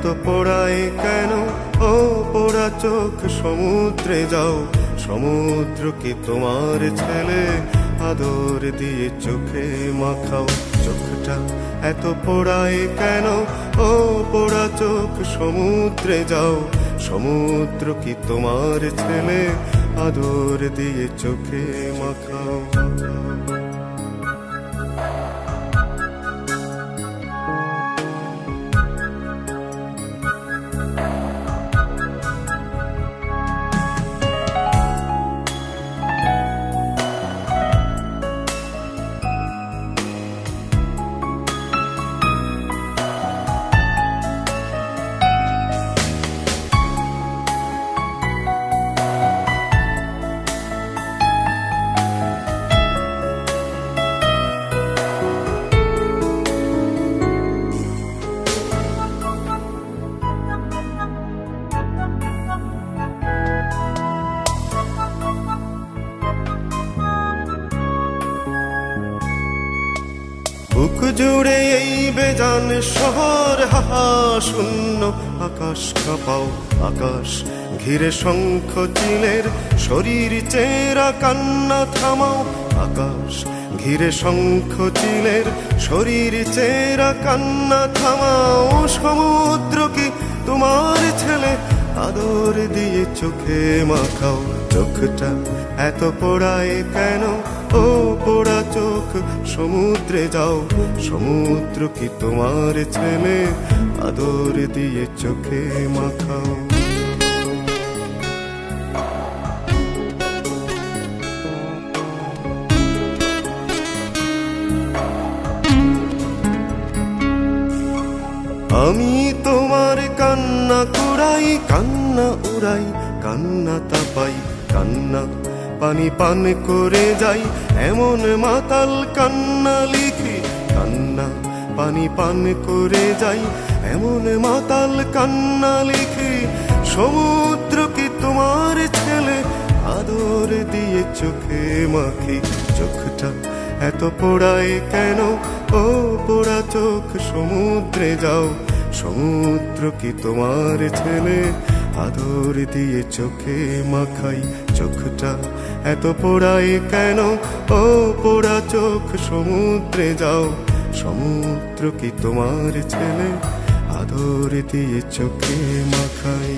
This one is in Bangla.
এত পোড়ায় কেন ও পোড়া চোখ? সমুদ্রে যাও, সমুদ্র কি তোমার ছেলে? আদর দিয়ে চোখে মাখাও চোখটা। এত পোড়ায় কেন ও পোড়া চোখ? সমুদ্রে যাও, সমুদ্র কি তোমার ছেলে? আদর দিয়ে চোখে মাখাও। বুক জুড়ে এই বেজান শহর, হাহা শূন্য আকাশ কাঁপাও আকাশ ঘিরে শঙ্খ চিলের শরীর চেরা কান্না থামাও। আকাশ ঘিরে শঙ্খ চিলের শরীর চেরা কান্না থামাও। সমুদ্র কি তোমার ছেলে? আদর দিয়ে চোখে মাখাও চোখটা। এত পোড়ায় কেন ও পোড়া চোখ? সমুদ্রে যাও, সমুদ্র কি তোমার ছেলে? আদর দিয়ে চোখে মাখাও। আমি তোমার কান্না কুড়াই, কান্না উড়াই, কান্না তাপাই, কান্না পানি পান করে যাই। এমন মাতাল কান্না লিখি, কান্না পানি পান করে যাই। এমন মাতাল কান্না লিখি। সমুদ্র কি তোমার ছেলে? আদর দিয়ে চোখে মাখি চোখটা। এত পোড়ায় কেন ও পোড়া চোখ? সমুদ্রে যাও, সমুদ্র কি তোমার ছেলে? আদর দিয়ে চোখে মাখাই চোখটা। এত পোড়ায় কেন ও পোড়া চোখ? সমুদ্রে যাও, সমুদ্র কি তোমার ছেলে? আদর দিয়ে চোখে মাখাই।